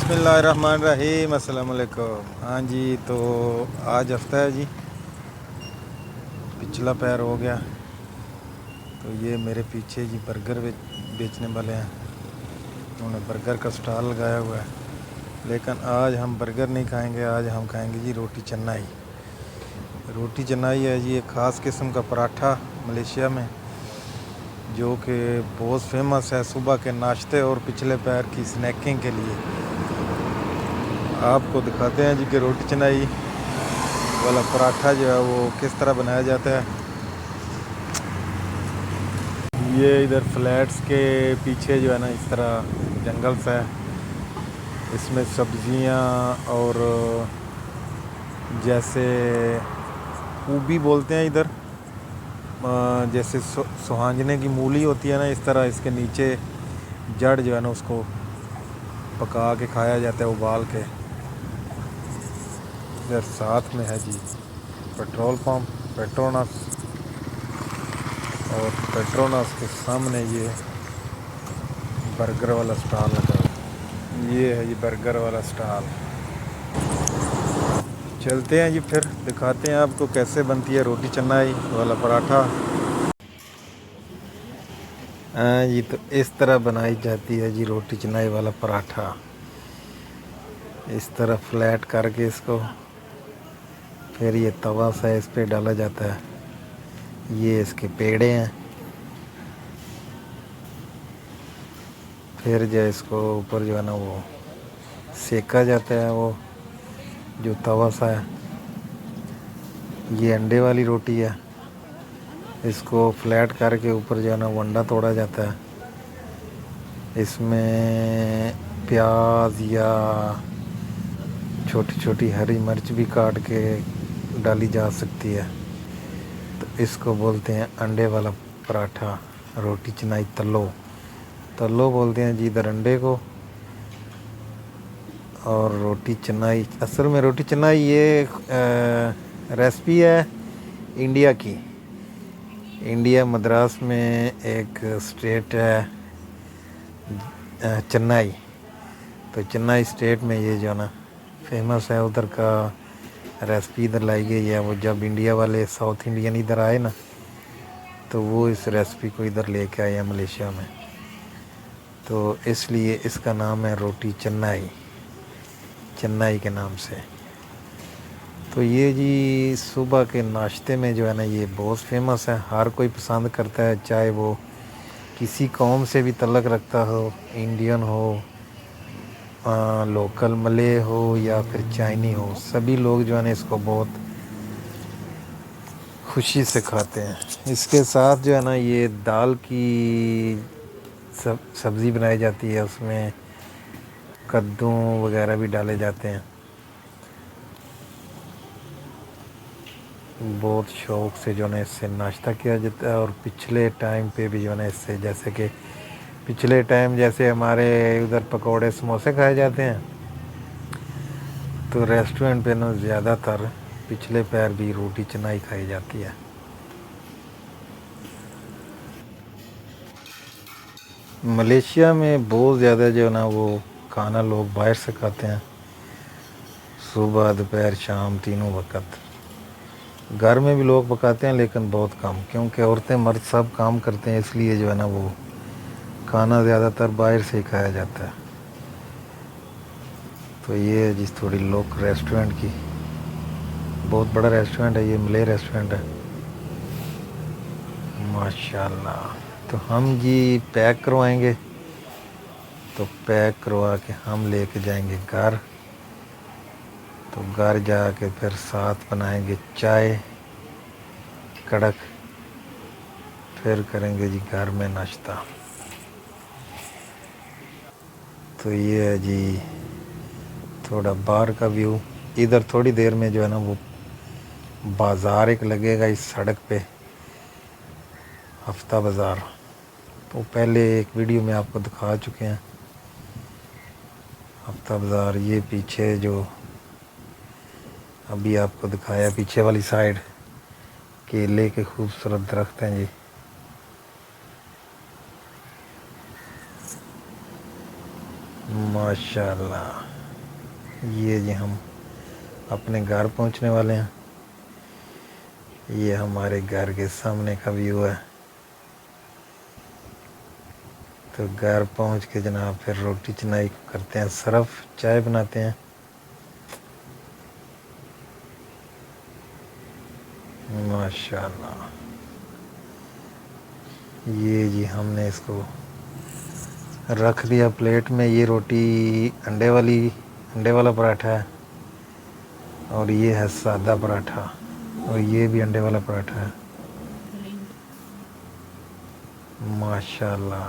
बिस्मिल्लाहिर्रहमानिर्रहीम, अस्सलाम वालेकुम। हाँ जी, तो आज हफ्ता है जी, पिछला पैर हो गया। तो ये मेरे पीछे जी बर्गर बेचने वाले हैं, उन्होंने बर्गर का स्टॉल लगाया हुआ है। लेकिन आज हम बर्गर नहीं खाएंगे, आज हम खाएंगे जी रोटी चन्नाई। रोटी चन्नाई है जी एक ख़ास किस्म का पराठा मलेशिया में, जो कि बहुत फेमस है सुबह के नाश्ते और पिछले पैर की स्नैकिंग के लिए। आपको दिखाते हैं जी कि रोटी चनाई वाला पराठा जो है वो किस तरह बनाया जाता है। ये इधर फ्लैट्स के पीछे जो है ना, इस तरह जंगल सा है, इसमें सब्जियां और जैसे ऊबी बोलते हैं इधर, जैसे सुहांजने की मूली होती है ना, इस तरह इसके नीचे जड़ जो है ना उसको पका के खाया जाता है उबाल के। इधर साथ में है जी पेट्रोल पंप पेट्रोनस, और पेट्रोनस के सामने ये बर्गर वाला स्टॉल लगा हुआ। ये है जी बर्गर वाला स्टॉल। चलते हैं जी, फिर दिखाते हैं आपको कैसे बनती है रोटी चन्नाई वाला पराठा। हाँ जी, तो इस तरह बनाई जाती है जी रोटी चन्नाई वाला पराठा। इस तरह फ्लैट करके इसको, फिर ये तवा सा इस पे डाला जाता है। ये इसके पेड़े हैं। फिर जो इसको ऊपर जो है ना वो सेका जाता है, वो जो तवा सा है। ये अंडे वाली रोटी है, इसको फ्लैट करके ऊपर जो है ना वो अंडा तोड़ा जाता है। इसमें प्याज या छोटी छोटी हरी मिर्च भी काट के डाली जा सकती है। तो इसको बोलते हैं अंडे वाला पराठा, रोटी चनाई तलो। तलो बोलते हैं जी इधर अंडे को। और रोटी चनाई, असल में रोटी चनाई ये रेसिपी है इंडिया की। इंडिया मद्रास में एक स्टेट है चेन्नई। तो चेन्नई स्टेट में ये जो है ना फेमस है, उधर का रेसिपी इधर लाई गई है। वो जब इंडिया वाले साउथ इंडियन इधर आए ना, तो वो इस रेसिपी को इधर लेके आए हैं मलेशिया में। तो इसलिए इसका नाम है रोटी चेन्नई, चेन्नई के नाम से। तो ये जी सुबह के नाश्ते में जो है ना ये बहुत फेमस है, हर कोई पसंद करता है, चाहे वो किसी कौम से भी तल्लक रखता हो, इंडियन हो, लोकल मले हो या फिर चाइनी हो, सभी लोग जो है ना इसको बहुत खुशी से खाते हैं। इसके साथ जो है ना ये दाल की सब्ज़ी बनाई जाती है, उसमें कद्दू वगैरह भी डाले जाते हैं। बहुत शौक़ से जो है इससे नाश्ता किया जाता है। और पिछले टाइम पे भी जो है इससे, जैसे कि पिछले टाइम जैसे हमारे उधर पकोड़े समोसे खाए जाते हैं, तो रेस्टोरेंट पे ना ज़्यादातर पिछले पैर भी रोटी चनाई खाई जाती है। मलेशिया में बहुत ज़्यादा जो है ना वो खाना लोग बाहर से खाते हैं, सुबह दोपहर शाम तीनों वक्त। घर में भी लोग पकाते हैं लेकिन बहुत कम, क्योंकि औरतें मर्द सब काम करते हैं, इसलिए जो है ना वो खाना ज़्यादातर बाहर से ही खाया जाता है। तो ये है जिस थोड़ी लोग रेस्टोरेंट की, बहुत बड़ा रेस्टोरेंट है ये, मले रेस्टोरेंट है माशाल्लाह। तो हम जी पैक करवाएंगे, तो पैक करवा के हम लेके जाएंगे घर। तो घर जाके फिर साथ बनाएंगे चाय कड़क, फिर करेंगे जी घर में नाश्ता। तो ये है जी थोड़ा बाहर का व्यू। इधर थोड़ी देर में जो है ना वो बाज़ार एक लगेगा इस सड़क पे, हफ्ता बाज़ार। तो पहले एक वीडियो में आपको दिखा चुके हैं हफ्ता बाज़ार। ये पीछे जो अभी आपको दिखाया, पीछे वाली साइड केले के खूबसूरत दरख्त हैं जी। माशाल्लाह। ये जी हम अपने घर पहुंचने वाले हैं। ये हमारे घर के सामने का व्यू है। तो घर पहुंच के जनाब फिर रोटी चनाई करते हैं, सर्व चाय बनाते हैं। माशाल्लाह। ये जी हमने इसको रख दिया प्लेट में। ये रोटी अंडे वाला पराठा है, और ये है सादा पराठा, और ये भी अंडे वाला पराठा है। माशाल्लाह।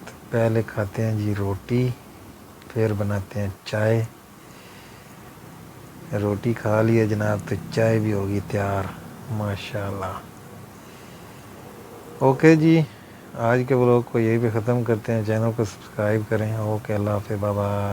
तो पहले खाते हैं जी रोटी, फिर बनाते हैं चाय। रोटी खा लिया जनाब तो चाय भी होगी तैयार। माशाल्लाह। ओके जी, आज के व्लॉग को यहीं पे ख़त्म करते हैं। चैनल को सब्सक्राइब करें। ओके, अल्लाह हाफ़िज़, बाय बाय।